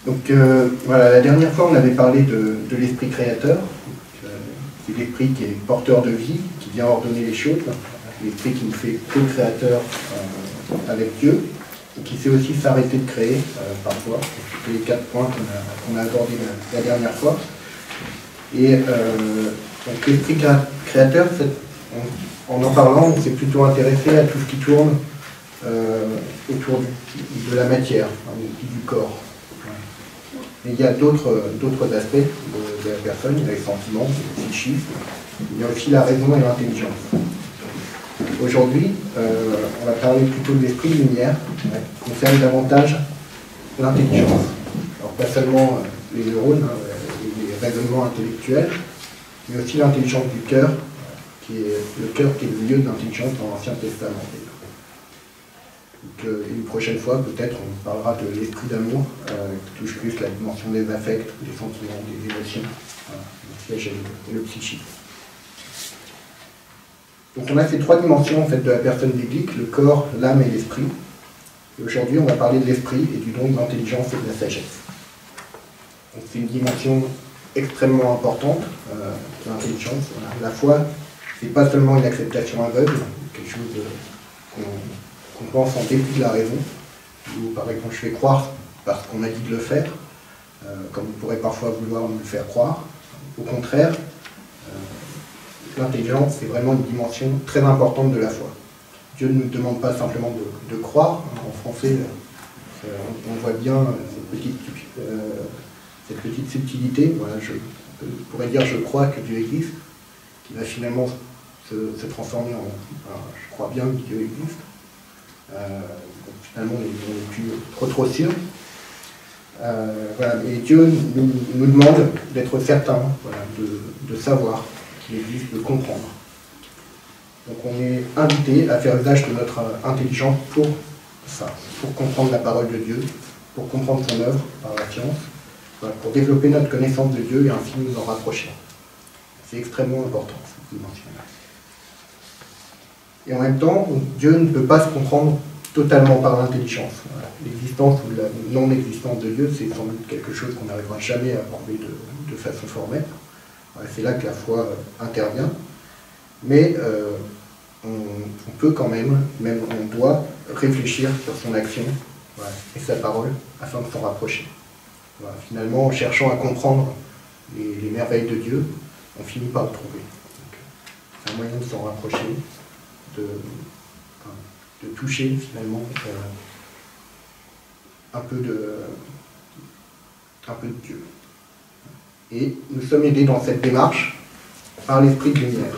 Donc voilà, la dernière fois on avait parlé de l'esprit créateur. C'est l'esprit qui est porteur de vie, qui vient ordonner les choses, l'esprit qui nous fait co-créateur avec Dieu, et qui sait aussi s'arrêter de créer parfois. C'est les 4 points qu'on a abordés la dernière fois. Et donc l'esprit créateur, en parlant, on s'est plutôt intéressé à tout ce qui tourne autour de la matière, du corps. Mais il y a d'autres aspects de la personne, il y a les sentiments, le psychisme, il y a aussi la raison et l'intelligence. Aujourd'hui, on va parler plutôt de l'esprit de lumière, qui concerne davantage l'intelligence. Alors pas seulement les neurones, les raisonnements intellectuels, mais aussi l'intelligence du cœur, qui est le cœur qui est le lieu de l'intelligence dans l'Ancien Testament. Donc, une prochaine fois, peut-être, on parlera de l'esprit d'amour, qui touche plus la dimension des affects, des sentiments, des émotions, le siège et le psychisme. Donc on a ces 3 dimensions en fait, de la personne biblique, le corps, l'âme et l'esprit. Et aujourd'hui, on va parler de l'esprit et du don de l'intelligence et de la sagesse. Donc c'est une dimension extrêmement importante, l'intelligence. Voilà. La foi, c'est pas seulement une acceptation aveugle, quelque chose qu'on pense en dépit de la raison, ou par exemple je fais croire parce qu'on a dit de le faire, comme on pourrait parfois vouloir nous le faire croire. Au contraire, l'intelligence, c'est vraiment une dimension très importante de la foi. Dieu ne nous demande pas simplement de croire. En français, on voit bien cette petite subtilité. Voilà, je pourrais dire je crois que Dieu existe, qui va finalement se transformer en je crois bien que Dieu existe. Donc finalement, on n'est plus trop sûr. Voilà, et Dieu nous demande d'être certain, voilà, de savoir qu'il existe, de comprendre. Donc on est invité à faire usage de notre intelligence pour ça, pour comprendre la parole de Dieu, pour comprendre son œuvre par la science, voilà, pour développer notre connaissance de Dieu et ainsi nous en rapprocher. C'est extrêmement important, cette dimension-là. Et en même temps, Dieu ne peut pas se comprendre totalement par l'intelligence. Voilà. L'existence ou la non-existence de Dieu, c'est sans doute quelque chose qu'on n'arrivera jamais à prouver de façon formelle. Voilà, c'est là que la foi intervient. Mais on peut quand même on doit réfléchir sur son action, voilà, et sa parole afin de s'en rapprocher. Voilà, finalement, en cherchant à comprendre les merveilles de Dieu, on finit par le trouver. C'est un moyen de s'en rapprocher, de toucher finalement un peu de Dieu. Et nous sommes aidés dans cette démarche par l'esprit de lumière.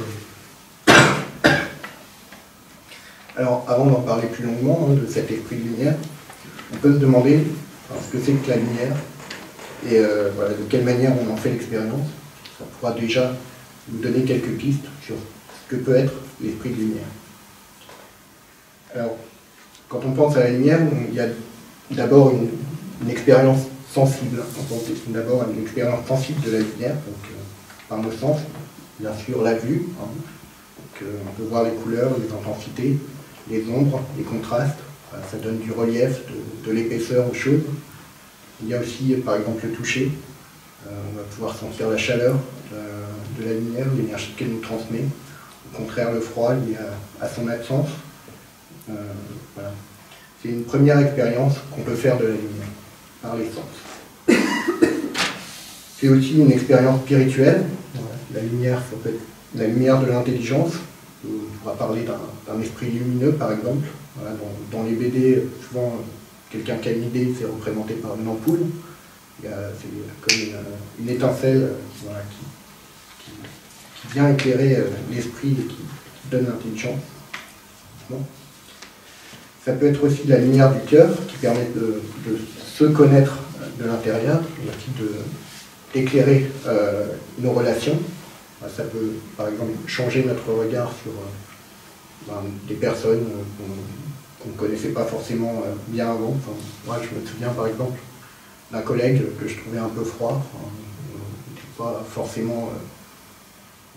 Alors, avant d'en parler plus longuement de cet esprit de lumière, on peut se demander ce que c'est que la lumière et voilà, de quelle manière on en fait l'expérience. Ça pourra déjà nous donner quelques pistes sur ce que peut être l'esprit de lumière. Alors, quand on pense à la lumière, il y a d'abord une expérience sensible. On pense d'abord à une expérience sensible de la lumière, donc par nos sens, bien sûr la vue. Donc, on peut voir les couleurs, les intensités, les ombres, les contrastes. Ça donne du relief, de l'épaisseur aux choses. Il y a aussi, par exemple, le toucher. On va pouvoir sentir la chaleur de la lumière, l'énergie qu'elle nous transmet. Au contraire, le froid lié à son absence. Voilà. C'est une première expérience qu'on peut faire de la lumière, par les sens. C'est aussi une expérience spirituelle. Voilà. La lumière, ça peut être la lumière de l'intelligence. On pourra parler d'un esprit lumineux, par exemple. Voilà, dans les BD, souvent, quelqu'un qui a une idée, c'est représenté par une ampoule. C'est comme une étincelle voilà, qui vient éclairer l'esprit et qui donne l'intelligence. Bon. Ça peut être aussi la lumière du cœur, qui permet de se connaître de l'intérieur, et aussi d'éclairer nos relations. Ça peut, par exemple, changer notre regard sur des personnes qu'on ne connaissait pas forcément bien avant. Enfin, moi, je me souviens, par exemple, d'un collègue que je trouvais un peu froid. On n'était pas forcément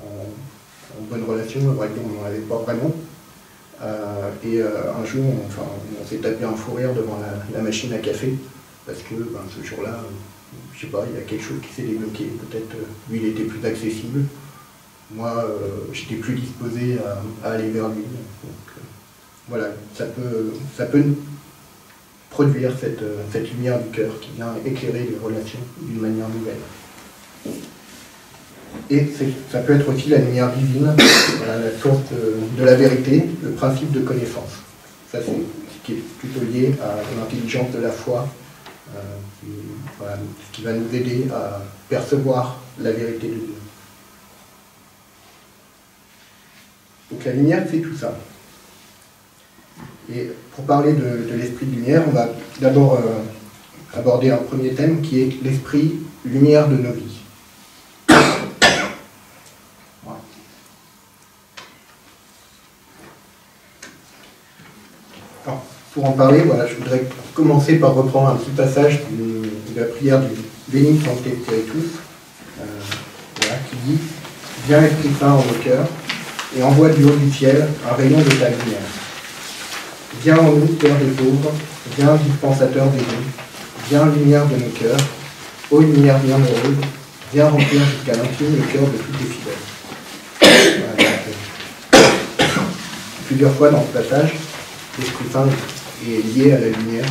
en bonne relation, on n'en avait pas vraiment. Un jour, on s'est tapé un fou rire devant la machine à café. parce que ce jour-là, je sais pas, il y a quelque chose qui s'est débloqué. Peut-être lui, il était plus accessible. Moi, j'étais plus disposé à aller vers lui. Donc, voilà, ça peut produire cette lumière du cœur qui vient éclairer les relations d'une manière nouvelle. Et ça peut être aussi la lumière divine, voilà, la source de la vérité, le principe de connaissance. Ça, c'est ce qui est plutôt lié à l'intelligence de la foi, voilà, ce qui va nous aider à percevoir la vérité de Dieu. Donc la lumière, c'est tout ça. Et pour parler de l'esprit de lumière, on va d'abord aborder un premier thème qui est l'esprit lumière de nos vies. Voilà. Alors, pour en parler, voilà, je voudrais commencer par reprendre un petit passage de la prière du Béni Sancte Spiritus, voilà, qui dit « Viens Esprit Saint en nos cœurs, et envoie du haut du ciel un rayon de ta lumière. Viens en nous, cœur des pauvres, viens dispensateur des dons, viens lumière de nos cœurs, ô lumière bienheureuse, viens remplir jusqu'à l'infini le cœur de tous tes fidèles. » Voilà, plusieurs fois dans ce passage, l'Esprit Saint est lié à la lumière.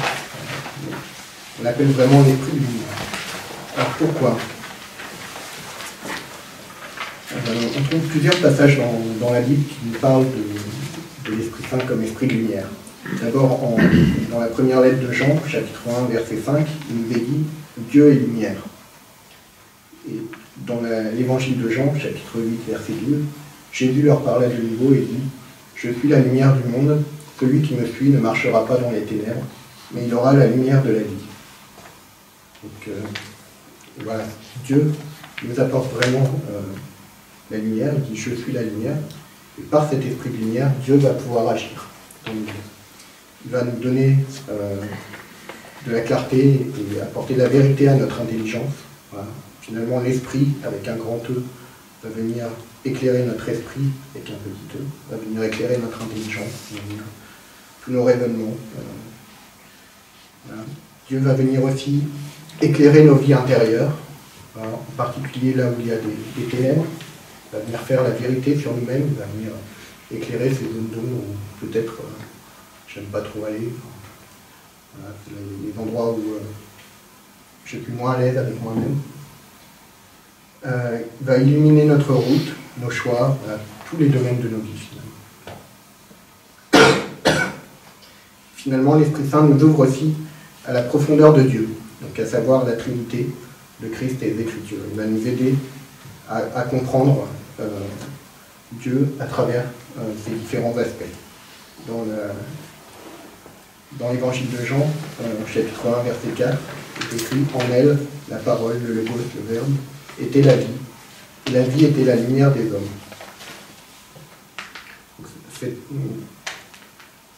On l'appelle vraiment l'esprit de lumière. Alors pourquoi ? On trouve plusieurs passages dans la Bible qui nous parlent de l'Esprit Saint comme esprit de lumière. D'abord, dans la première lettre de Jean, chapitre 1, verset 5, il nous est dit « Dieu est lumière ». Et dans l'évangile de Jean, chapitre 8, verset 2, Jésus leur parla de nouveau et dit « Je suis la lumière du monde, celui qui me suit ne marchera pas dans les ténèbres, mais il aura la lumière de la vie. » Donc voilà, Dieu nous apporte vraiment la lumière, il dit « Je suis la lumière ». Et par cet esprit de lumière, Dieu va pouvoir agir. Donc, il va nous donner de la clarté et apporter de la vérité à notre intelligence. Voilà. Finalement, l'esprit, avec un grand E, va venir éclairer notre esprit, avec un petit E, va venir éclairer notre intelligence, va venir tous nos raisonnements. Voilà. Dieu va venir aussi éclairer nos vies intérieures, voilà, en particulier là où il y a des ténèbres. Il va venir faire la vérité sur nous-mêmes, il va venir éclairer ces zones d'ombre où peut-être j'aime pas trop aller. Voilà, les endroits où je suis moins à l'aise avec moi-même. Il va illuminer notre route, nos choix, voilà, tous les domaines de nos vies finalement. Finalement, l'Esprit Saint nous ouvre aussi à la profondeur de Dieu, donc à savoir la Trinité, le Christ et les Écritures. Il va nous aider à comprendre Dieu à travers ces différents aspects. Dans l'évangile de Jean, chapitre 1, verset 4, c'est écrit « En elle, la parole, le logos, le verbe, était la vie, et la vie était la lumière des hommes. »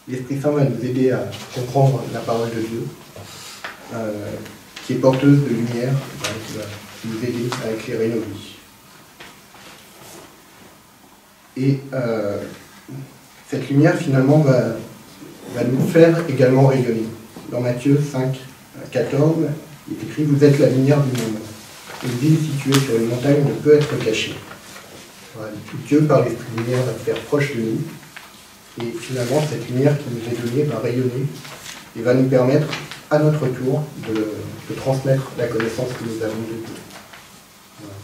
L'Esprit Saint va nous aider à comprendre la parole de Dieu, qui est porteuse de lumière, qui va nous aider à éclairer nos vies. Et cette lumière, finalement, va nous faire également rayonner. Dans Matthieu 5, 14, il est écrit « Vous êtes la lumière du monde. Une ville située sur une montagne ne peut être cachée. » Voilà, Dieu, par l'Esprit de lumière, va se faire proche de nous. Et finalement, cette lumière qui nous est donnée va rayonner et va nous permettre, à notre tour, de transmettre la connaissance que nous avons de Dieu. Voilà.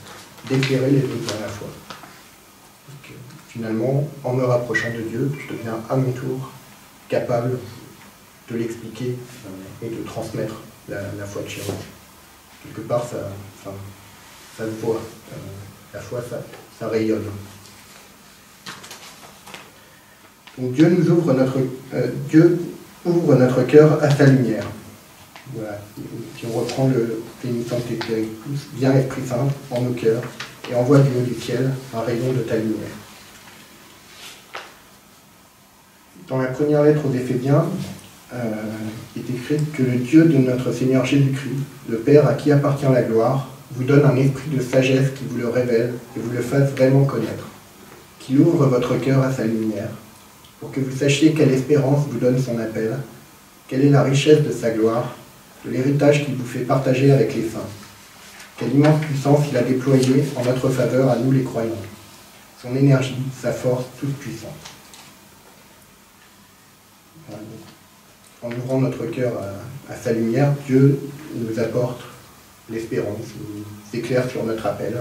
D'éclairer les autres à la fois. Donc, finalement, en me rapprochant de Dieu, je deviens à mon tour capable de l'expliquer et de transmettre la foi de chez moi. Quelque part, ça se voit. La foi, ça rayonne. Donc Dieu ouvre notre cœur à sa lumière. Voilà. Si on reprend le Béni Sancte Spiritus, viens Esprit Saint en nos cœurs et envoie du haut du ciel un rayon de ta lumière. Dans la première lettre aux Éphésiens, il est écrit que le Dieu de notre Seigneur Jésus-Christ, le Père à qui appartient la gloire, vous donne un esprit de sagesse qui vous le révèle et vous le fasse vraiment connaître, qu'il ouvre votre cœur à sa lumière, pour que vous sachiez quelle espérance vous donne son appel, quelle est la richesse de sa gloire, de l'héritage qu'il vous fait partager avec les saints. Quelle immense puissance il a déployée en notre faveur à nous les croyants. Son énergie, sa force, toute puissante. En ouvrant notre cœur à sa lumière, Dieu nous apporte l'espérance, nous éclaire sur notre appel,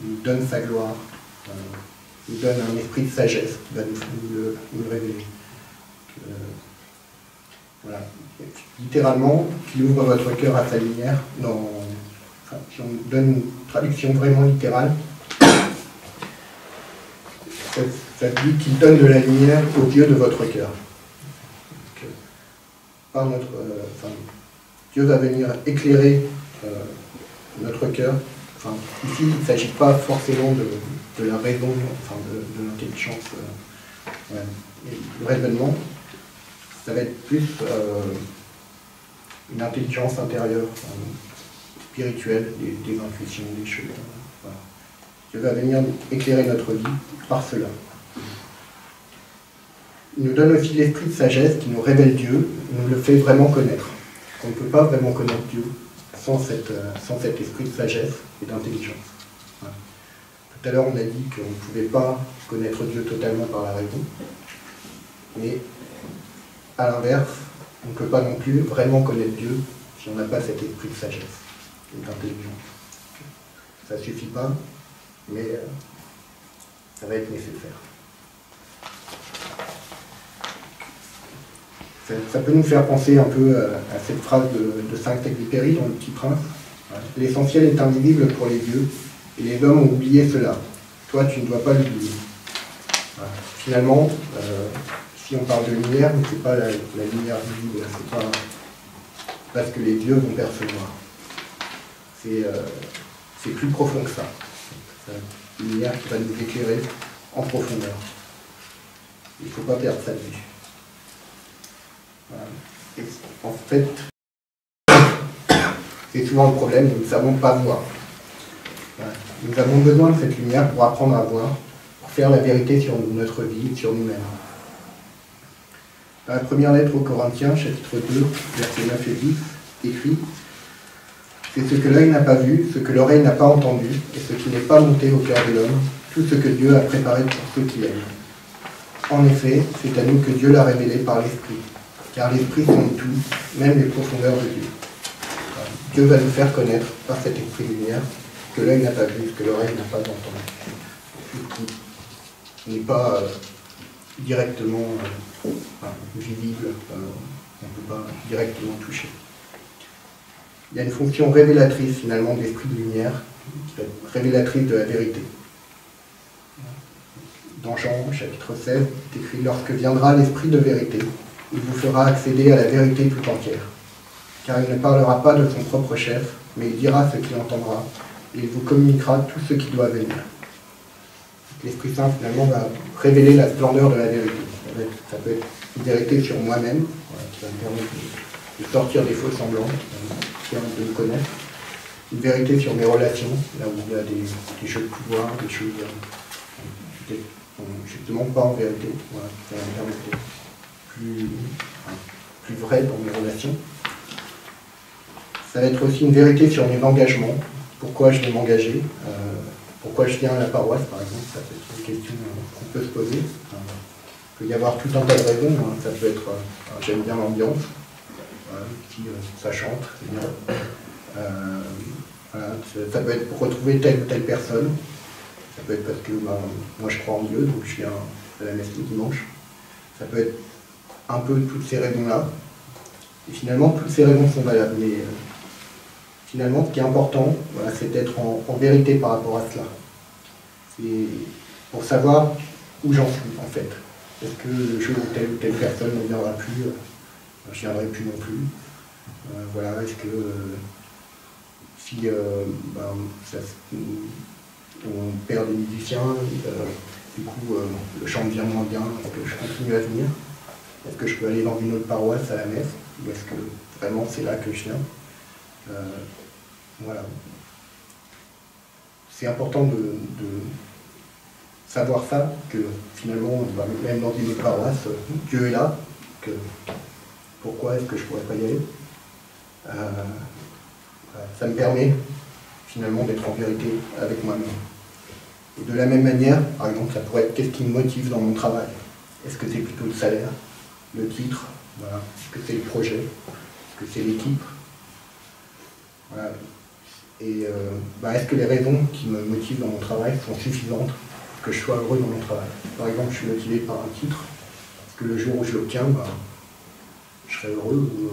nous donne sa gloire, nous donne un esprit de sagesse qui va nous révéler. Voilà. Littéralement, qu'il ouvre votre cœur à sa lumière, si on donne une traduction vraiment littérale, ça dit qu'il donne de la lumière au Dieu de votre cœur. Dieu va venir éclairer notre cœur. Ici, il ne s'agit pas forcément de la raison, de l'intelligence, du raisonnement. Ça va être plus une intelligence intérieure, spirituelle, des intuitions, des choses. Voilà. Dieu va venir éclairer notre vie par cela. Il nous donne aussi l'esprit de sagesse qui nous révèle Dieu, nous le fait vraiment connaître. On ne peut pas vraiment connaître Dieu sans cet esprit de sagesse et d'intelligence. Voilà. Tout à l'heure, on a dit qu'on ne pouvait pas connaître Dieu totalement par la raison, mais à l'inverse, on ne peut pas non plus vraiment connaître Dieu si on n'a pas cet esprit de sagesse et d'intelligence. Ça ne suffit pas, mais ça va être nécessaire. Ça peut nous faire penser un peu à cette phrase de Saint-Exupéry dans Le Petit Prince. L'essentiel est invisible pour les dieux, et les hommes ont oublié cela. Toi, tu ne dois pas l'oublier. Voilà. Finalement, si on parle de lumière, ce n'est pas la lumière visible, c'est pas parce que les dieux vont percevoir. C'est plus profond que ça. C'est une lumière qui va nous éclairer en profondeur. Il ne faut pas perdre ça de vue. Voilà. Et en fait, c'est souvent le problème, nous ne savons pas voir. Voilà. Nous avons besoin de cette lumière pour apprendre à voir, pour faire la vérité sur notre vie, sur nous-mêmes. Dans la première lettre aux Corinthiens, chapitre 2, versets 9 et 10, écrit « C'est ce que l'œil n'a pas vu, ce que l'oreille n'a pas entendu, et ce qui n'est pas monté au cœur de l'homme, tout ce que Dieu a préparé pour ceux qui l'aiment. En effet, c'est à nous que Dieu l'a révélé par l'Esprit, car l'Esprit sonde tout, même les profondeurs de Dieu. » Dieu va nous faire connaître par cet esprit de lumière ce que l'œil n'a pas vu, ce que l'oreille n'a pas entendu. Ce qui n'est pas directement visible, on ne peut pas directement toucher. Il y a une fonction révélatrice finalement de l'esprit de lumière, qui est révélatrice de la vérité. Dans Jean, chapitre 16, il est écrit « Lorsque viendra l'esprit de vérité, il vous fera accéder à la vérité tout entière. Car il ne parlera pas de son propre chef, mais il dira ce qu'il entendra, et il vous communiquera tout ce qui doit venir. » L'Esprit Saint, finalement, va révéler la splendeur de la vérité. Ça peut être une vérité sur moi-même, qui va me permettre de sortir des faux semblants, de me connaître. Une vérité sur mes relations, là où il y a des jeux de pouvoir, des choses justement pas en vérité. Voilà, ça va me permettre d'être plus vrai dans mes relations. Ça va être aussi une vérité sur mes engagements. Pourquoi je vais m'engager, pourquoi je viens à la paroisse, par exemple, ça peut être une question qu'on peut se poser. Il peut y avoir tout un tas de raisons. Ça peut être, j'aime bien l'ambiance, ça chante, c'est bien. Voilà, ça peut être pour retrouver telle ou telle personne. Ça peut être parce que moi je crois en Dieu, donc je viens à la messe le dimanche. Ça peut être un peu toutes ces raisons-là. Et finalement, toutes ces raisons sont valables. Mais finalement, ce qui est important, voilà, c'est d'être en vérité par rapport à cela. C'est pour savoir où j'en suis, en fait. Est-ce que le jour où telle ou telle personne ne viendra plus, je ne viendrai plus non plus. Voilà, est-ce que si on perd des musiciens, du coup le chant devient moins bien, est-ce que je continue à venir? Est-ce que je peux aller dans une autre paroisse à la messe? Ou est-ce que vraiment c'est là que je viens? Voilà. C'est important de savoir ça, que finalement, même dans une autre paroisse, Dieu est là, que pourquoi est-ce que je ne pourrais pas y aller? Ça me permet finalement d'être en vérité avec moi-même. Et de la même manière, par exemple, ça pourrait être qu'est-ce qui me motive dans mon travail? Est-ce que c'est plutôt le salaire, le titre, voilà. Est-ce que c'est le projet? Est-ce que c'est l'équipe? Voilà. Et est-ce que les raisons qui me motivent dans mon travail sont suffisantes pour que je sois heureux dans mon travail? Par exemple, je suis motivé par un titre, est-ce que le jour où je l'obtiens, je serai heureux ou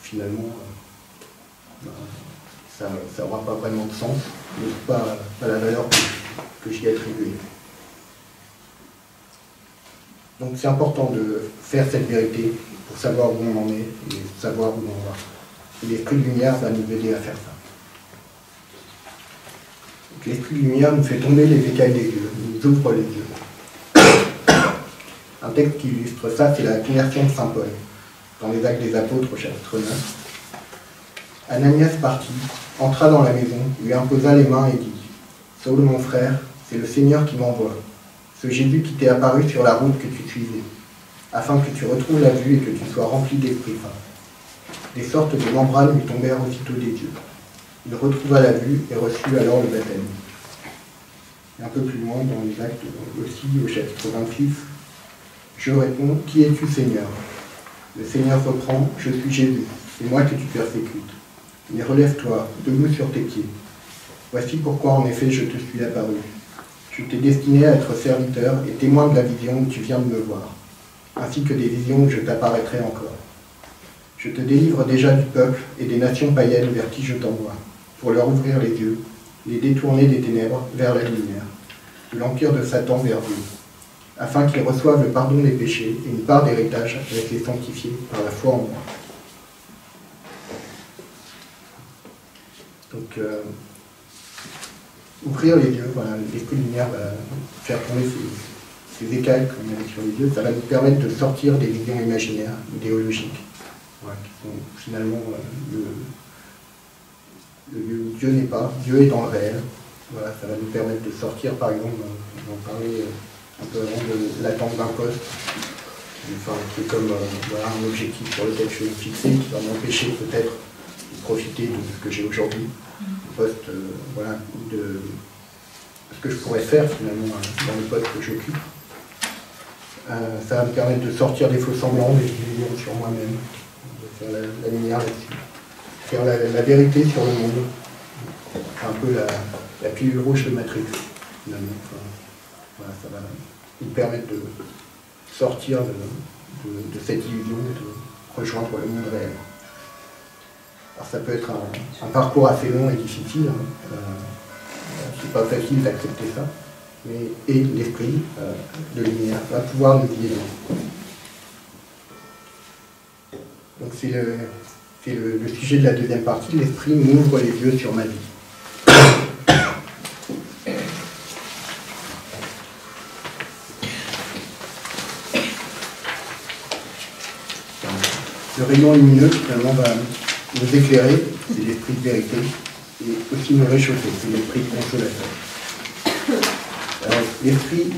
finalement ça n'aura pas vraiment de sens, pas la valeur que j'y ai attribuée. Donc c'est important de faire cette vérité pour savoir où on en est et savoir où on va. Et l'esprit de lumière va nous aider à faire ça. L'esprit de lumière nous fait tomber les écailles des yeux, nous ouvre les yeux. Un texte qui illustre ça, c'est la conversion de saint Paul, dans les Actes des Apôtres au chapitre 9. Ananias partit, entra dans la maison, lui imposa les mains et dit « Saul, mon frère, c'est le Seigneur qui m'envoie, ce Jésus qui t'est apparu sur la route que tu suivais, afin que tu retrouves la vue et que tu sois rempli d'Esprit Saint. » Des sortes de membranes lui tombèrent aussitôt des yeux. Il retrouva la vue et reçut alors le baptême. Et un peu plus loin, dans les Actes aussi, au chapitre 26, je réponds « Qui es-tu, Seigneur ?» Le Seigneur reprend « Je suis Jésus, c'est moi que tu persécutes. Mais relève-toi, debout sur tes pieds. Voici pourquoi en effet je te suis apparu. Je t'ai destiné à être serviteur et témoin de la vision où tu viens de me voir, ainsi que des visions où je t'apparaîtrai encore. Je te délivre déjà du peuple et des nations païennes vers qui je t'envoie, pour leur ouvrir les yeux, les détourner des ténèbres vers la lumière, de l'empire de Satan vers Dieu, afin qu'ils reçoivent le pardon des péchés et une part d'héritage avec les sanctifiés par la foi en moi. Donc, ouvrir les yeux, voilà, l'esprit de lumière va faire tomber ces écailles qu'on met sur les yeux, ça va nous permettre de sortir des visions imaginaires, idéologiques, voilà, qui sont finalement le lieu où Dieu n'est pas, Dieu est dans le réel. Voilà, ça va nous permettre de sortir, par exemple, on en parlait un peu avant, de l'attente d'un poste, enfin, qui est comme voilà, un objectif sur lequel je suis fixé, qui va m'empêcher peut-être de profiter de ce que j'ai aujourd'hui, le poste, voilà, de ce que je pourrais faire finalement dans le poste que j'occupe. Ça va me permettre de sortir des faux semblants, des illusions sur moi-même, de faire la lumière là-dessus, faire la vérité sur le monde. C'est un peu la pilule rouge de Matrix, finalement. Enfin, voilà, ça va nous permettre de sortir de cette illusion et de rejoindre le monde réel. Alors ça peut être un parcours assez long et difficile, hein. C'est pas facile d'accepter ça, mais et l'esprit de lumière va pouvoir nous guider. Donc c'est le sujet de la deuxième partie, l'esprit m'ouvre les yeux sur ma vie. Le rayon lumineux, finalement, va nous éclairer, c'est l'esprit de vérité, et aussi nous réchauffer, c'est l'esprit de consolateur. L'esprit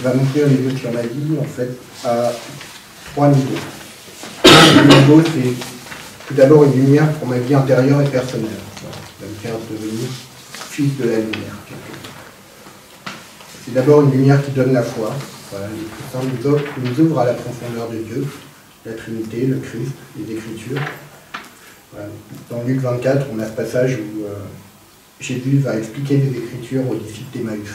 va m'ouvrir les yeux sur ma vie, en fait, à 3 niveaux. Le niveau, c'est tout d'abord une lumière pour ma vie intérieure et personnelle. Voilà, ça va me faire devenir fils de la lumière. C'est d'abord une lumière qui donne la foi. Voilà, l'Esprit Saint nous ouvre à la profondeur de Dieu, la Trinité, le Christ, les Écritures. Voilà. Dans Luc 24, on a ce passage où Jésus va expliquer les Écritures aux disciples d'Emmaüs.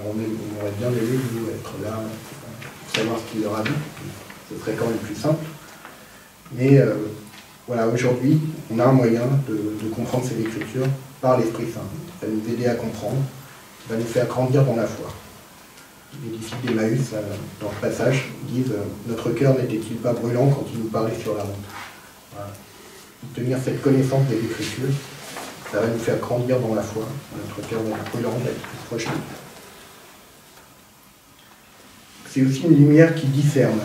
On aurait bien aimé nous être là pour savoir ce qu'il leur a dit. Ce serait quand même plus simple. Mais voilà, aujourd'hui, on a un moyen de comprendre ces Écritures par l'Esprit Saint. Ça va nous aider à comprendre, ça va nous faire grandir dans la foi. Les disciples d'Emmaüs, dans ce passage, disent « Notre cœur n'était-il pas brûlant quand il nous parlait sur la route ?» Voilà. Obtenir cette connaissance des Écritures, ça va nous faire grandir dans la foi. Notre cœur va être brûlant, va être plus proche de Dieu. C'est aussi une lumière qui discerne.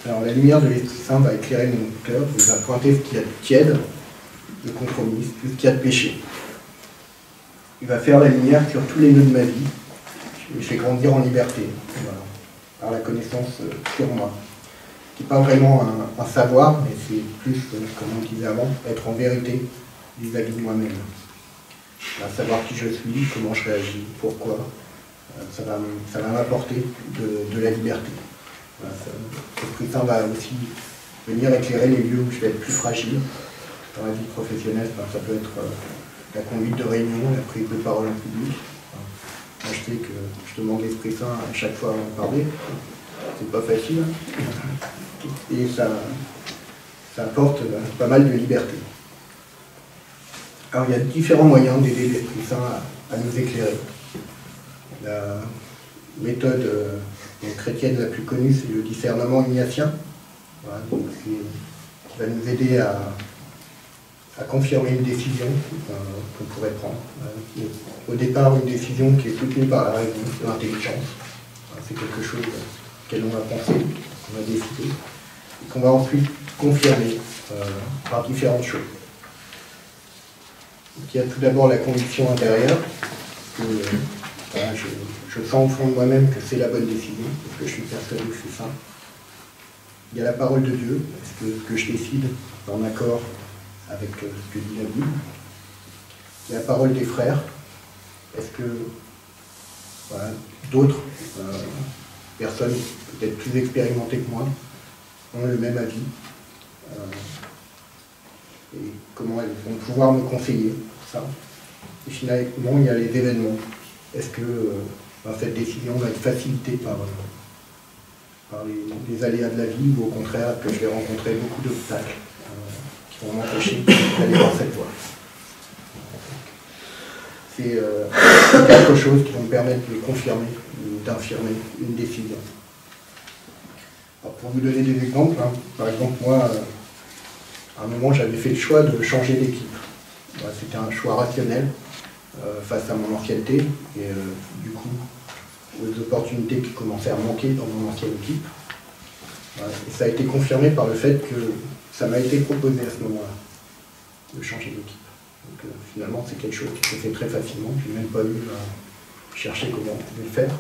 Alors la lumière de l'Esprit Saint va éclairer mon cœur, il va pointer ce qu'il y a de tiède, de compromis, tout ce qu'il y a de péché. Il va faire la lumière sur tous les nœuds de ma vie, et je vais grandir en liberté, voilà, par la connaissance sur moi. c'est pas vraiment un savoir, mais c'est plus, comme on disait avant, être en vérité vis-à-vis de moi-même. Savoir qui je suis, comment je réagis, pourquoi, ça va m'apporter de la liberté. L'Esprit Saint va aussi venir éclairer les lieux où je vais être plus fragile. Dans la vie professionnelle, ça peut être la conduite de réunion, la prise de parole en public. Moi, je sais que je demande l'Esprit Saint à chaque fois avant de parler. C'est pas facile. Et ça apporte pas mal de liberté. Alors, il y a différents moyens d'aider l'Esprit Saint à nous éclairer. La méthode chrétienne la plus connue, c'est le discernement ignatien, voilà, donc qui va nous aider à confirmer une décision qu'on pourrait prendre. Au départ, une décision qui est soutenue par la raison, l'intelligence. C'est quelque chose auquel on va penser, qu'on va décider, et qu'on va ensuite confirmer par différentes choses. Donc, il y a tout d'abord la conviction intérieure, que voilà, je sens au fond de moi-même que c'est la bonne décision, parce que je suis persuadé que c'est ça. Il y a la parole de Dieu, est-ce que ce que je décide est en accord avec ce que dit la Bible. Il y a la parole des frères, est-ce que voilà, d'autres personnes peut-être plus expérimentées que moi ont le même avis et comment elles vont pouvoir me conseiller ça. Et finalement, il y a les événements. Est-ce que cette décision va être facilitée par les aléas de la vie, ou au contraire que je vais rencontrer beaucoup d'obstacles qui vont m'empêcher d'aller dans cette voie. C'est quelque chose qui va me permettre de confirmer ou d'infirmer une décision. Alors, pour vous donner des exemples, par exemple, moi, à un moment, j'avais fait le choix de changer d'équipe. C'était un choix rationnel face à mon ancienneté et du coup aux opportunités qui commençaient à manquer dans mon ancienne équipe. Et ça a été confirmé par le fait que ça m'a été proposé à ce moment-là de changer d'équipe. Donc finalement c'est quelque chose qui s'est fait très facilement, je n'ai même pas eu à chercher comment on pouvait le faire.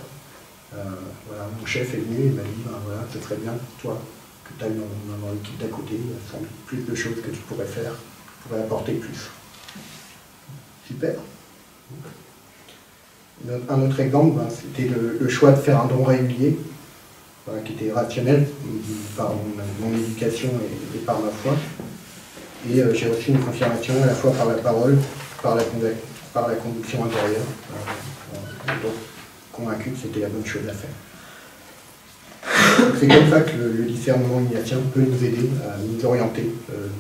Voilà, mon chef est venu et m'a dit voilà, ce serait bien pour toi que tu ailles dans l'équipe d'à côté, il y a sans doute plus de choses que tu pourrais faire, tu pourrais apporter plus. Super. Un autre exemple, c'était le choix de faire un don régulier, qui était rationnel par mon éducation et par ma foi. Et j'ai reçu une confirmation à la fois par la parole, par la conviction intérieure, donc convaincu que c'était la bonne chose à faire. C'est comme ça que le discernement ignatien peut nous aider à nous orienter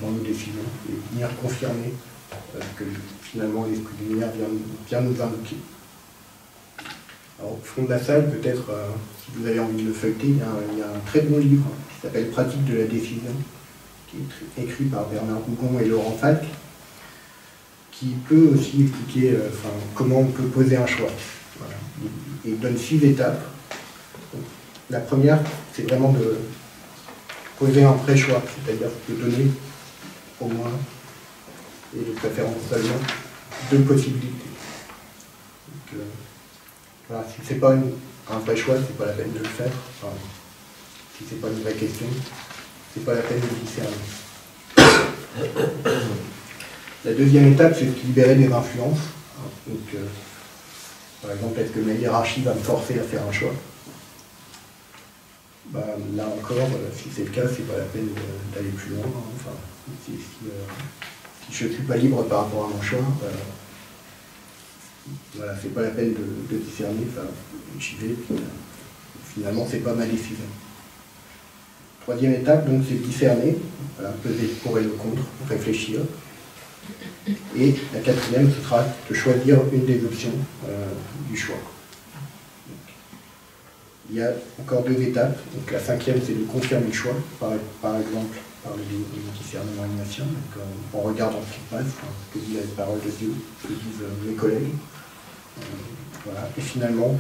dans nos décisions et venir confirmer ce que finalement l'esprit de lumière vient nous indiquer. Alors, au fond de la salle, peut-être, si vous avez envie de le feuilleter, il y a un très bon livre qui s'appelle Pratique de la décision, qui est écrit par Bernard Bougon et Laurent Falk, qui peut aussi expliquer comment on peut poser un choix. Voilà. Il donne 6 étapes. Donc, la première, c'est vraiment de poser un pré-choix, c'est-à-dire de donner au moins, et de préférence seulement, 2 possibilités. Donc, voilà, si ce n'est pas un vrai choix, c'est pas la peine de le faire. Enfin, si c'est pas une vraie question, c'est pas la peine de le discerner. La deuxième étape, c'est de se libérer des influences. Donc, par exemple, est-ce que ma hiérarchie va me forcer à faire un choix? Là encore, si c'est le cas, c'est pas la peine d'aller plus loin. Enfin, si je ne suis pas libre par rapport à mon choix, voilà, c'est pas la peine de discerner, j'y vais, puis finalement c'est pas ma décision. Troisième étape, donc, c'est de discerner, voilà, peser le pour et le contre, réfléchir. Et la quatrième, ce sera de choisir une des options du choix. Donc, il y a encore 2 étapes. Donc, la cinquième, c'est de confirmer le choix, par exemple par le discernement ignatien, en regardant ce qui se passe, ce que dit la parole de Dieu, ce que disent mes collègues. Voilà. Et finalement,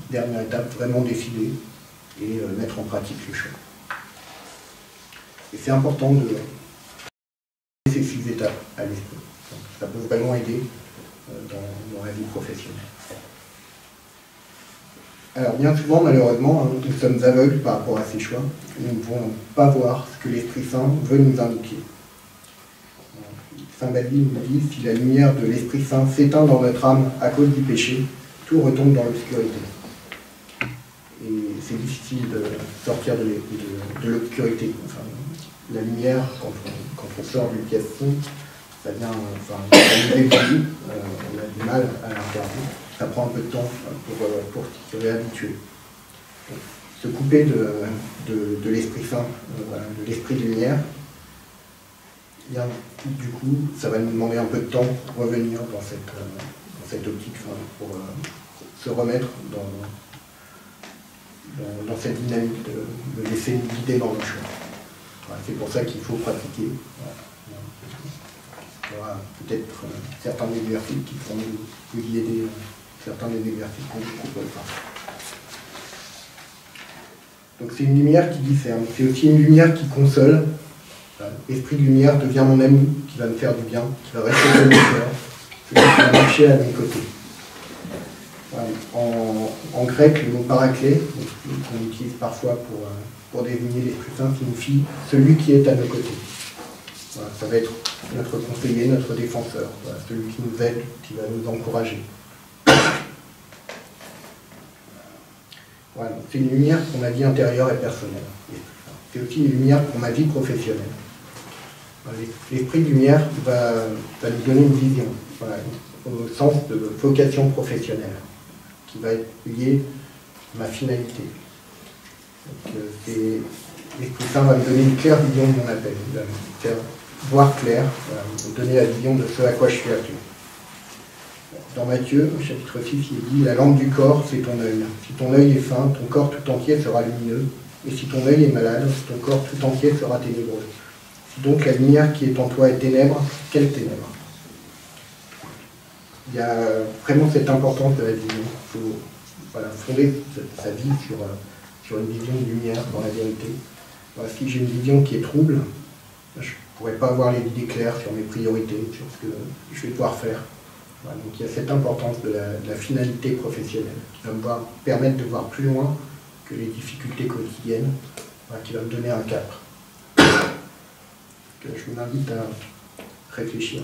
dernière étape, vraiment décider et mettre en pratique le choix. Et c'est important de ces 6 étapes à l'esprit. Ça peut vraiment aider dans la vie professionnelle. Alors bien souvent, malheureusement, hein, nous sommes aveugles par rapport à ces choix. Nous ne pouvons pas voir ce que l'Esprit Saint veut nous indiquer. Saint Basile nous dit, si la lumière de l'Esprit Saint s'éteint dans notre âme à cause du péché, tout retombe dans l'obscurité. Et c'est difficile de sortir de l'obscurité. Enfin, la lumière, quand on sort d'une pièce sombre, ça vient, ça nous évolue, on a du mal à l'interdire. Ça prend un peu de temps pour s'y réhabituer. Donc, se couper de l'Esprit Saint, de l'Esprit de lumière, bien, du coup, ça va nous demander un peu de temps pour revenir dans cette optique, pour se remettre dans cette dynamique de laisser nous guider dans le choix. Voilà, c'est pour ça qu'il faut pratiquer. Voilà. Il y aura peut-être certains exercices qui pourront vous y aider, certains des exercices qu'on vous propose pas. Donc c'est une lumière qui discerne, c'est aussi une lumière qui console. L'esprit de lumière devient mon ami, qui va me faire du bien, qui va rester dans mon cœur, celui qui va marcher à mes côtés. Voilà. En grec, le mot paraclet, qu'on utilise parfois pour désigner l'Esprit Saint, signifie celui qui est à nos côtés. Voilà, ça va être notre conseiller, notre défenseur, voilà, celui qui nous aide, qui va nous encourager. Voilà, c'est une lumière pour ma vie intérieure et personnelle. C'est aussi une lumière pour ma vie professionnelle. L'esprit de lumière va nous donner une vision, voilà, au sens de vocation professionnelle, qui va être liée à ma finalité. L'Esprit Saint va me donner une claire vision de mon appel, il va me faire voir clair, voilà, me donner la vision de ce à quoi je suis appelé. Dans Matthieu, au chapitre 6, il dit « La lampe du corps, c'est ton œil. Si ton œil est fin, ton corps tout entier sera lumineux. Et si ton œil est malade, ton corps tout entier sera ténébreux. Si donc la lumière qui est en toi est ténèbre, quelle ténèbre ?» Il y a vraiment cette importance de la vision. Il faut, voilà, fonder sa vie sur une vision de lumière dans la vérité. Voilà, si j'ai une vision qui est trouble, je ne pourrai pas avoir les idées claires sur mes priorités, sur ce que je vais devoir faire. Voilà, donc il y a cette importance de la finalité professionnelle qui va me permettre de voir plus loin que les difficultés quotidiennes, voilà, qui va me donner un cap. Je vous invite à réfléchir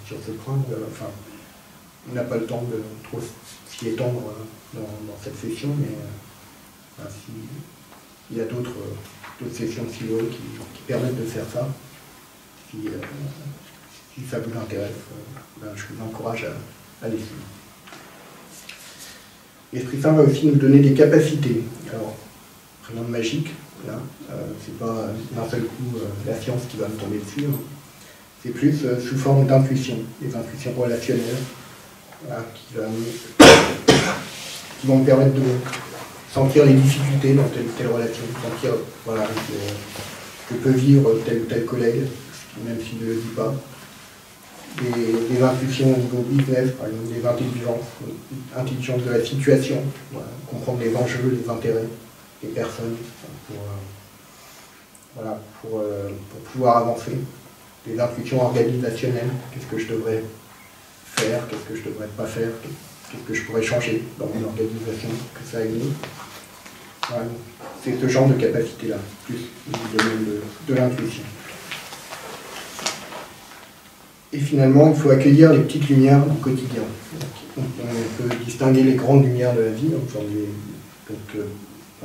sur ce point. Enfin, on n'a pas le temps de trop s'y étendre dans cette session, mais s'il y a d'autres sessions de philo qui permettent de faire ça, si ça vous intéresse, je vous encourage à les suivre. L'Esprit Saint va aussi nous donner des capacités. Alors, rien de magique, là, c'est pas d'un seul coup la science qui va me tomber dessus, hein. C'est plus sous forme d'intuition, des intuitions relationnelles, voilà, qui vont me permettre de sentir les difficultés dans telle ou telle relation, sentir, voilà, que peut vivre tel ou tel collègue, même s'il ne le dit pas. Des intuitions au niveau business, par exemple, des intelligences de la situation, voilà, comprendre les enjeux, les intérêts des personnes, pour pouvoir avancer. Des intuitions organisationnelles, qu'est-ce que je devrais faire, qu'est-ce que je ne devrais pas faire, qu'est-ce que je pourrais changer dans mon organisation, que ça aille mieux. Voilà, c'est ce genre de capacité-là, plus le domaine de l'intuition. Et finalement, il faut accueillir les petites lumières du quotidien. Donc, on peut distinguer les grandes lumières de la vie, par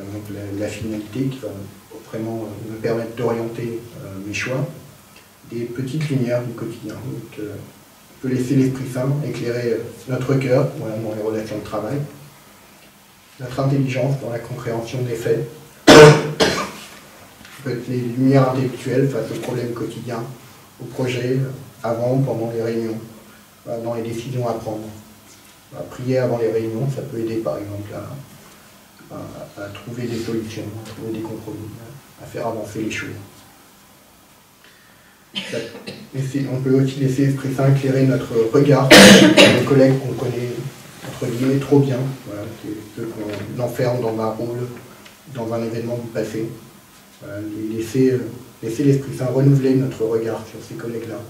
exemple la finalité qui va vraiment me permettre d'orienter mes choix, des petites lumières du quotidien. Donc, on peut laisser l'Esprit Saint éclairer notre cœur, voilà, dans les relations de travail, notre intelligence dans la compréhension des faits, peut être les lumières intellectuelles face aux problèmes quotidiens, aux projets, avant, pendant les réunions, dans les décisions à prendre. Prier avant les réunions, ça peut aider par exemple à trouver des solutions, à trouver des compromis, à faire avancer les choses. On peut aussi laisser l'Esprit Saint éclairer notre regard sur les collègues qu'on connaît, entre guillemets, trop bien, voilà, ceux qu'on enferme dans un rôle, dans un événement du passé. Voilà, laisser l'Esprit Saint renouveler notre regard sur ces collègues-là,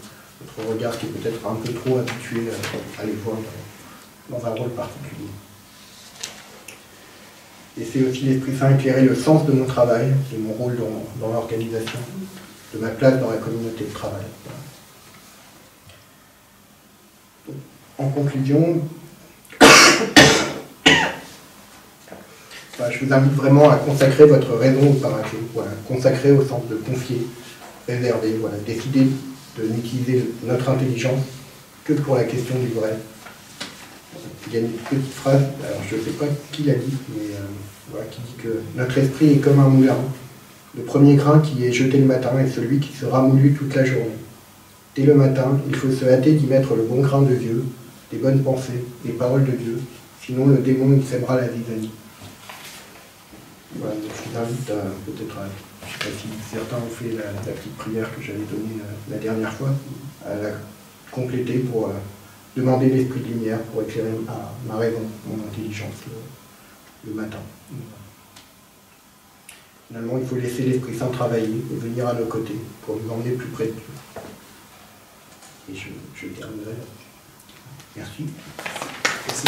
notre regard qui est peut-être un peu trop habitué à les voir dans un rôle particulier. Laisser aussi l'Esprit Saint éclairer le sens de mon travail, de mon rôle dans l'organisation, de ma place dans la communauté de travail. En conclusion, je vous invite vraiment à consacrer votre raison au Paraclet, voilà, consacrer au sens de confier, réserver, voilà, décider de n'utiliser notre intelligence que pour la question du vrai. Il y a une petite phrase, alors je ne sais pas qui l'a dit, mais voilà, qui dit que notre esprit est comme un moulin. Le premier grain qui est jeté le matin est celui qui sera moulu toute la journée. Dès le matin, il faut se hâter d'y mettre le bon grain de Dieu, des bonnes pensées, des paroles de Dieu, sinon le démon il sèmera la zizanie. Voilà, donc je vous invite peut-être à, je ne sais pas si certains ont fait la petite prière que j'avais donnée la dernière fois, à la compléter pour demander l'esprit de lumière pour éclairer ma raison, mon intelligence le matin. Finalement, il faut laisser l'Esprit Saint travailler et venir à nos côtés pour nous emmener plus près de Dieu. Et je terminerai là. Merci. Merci.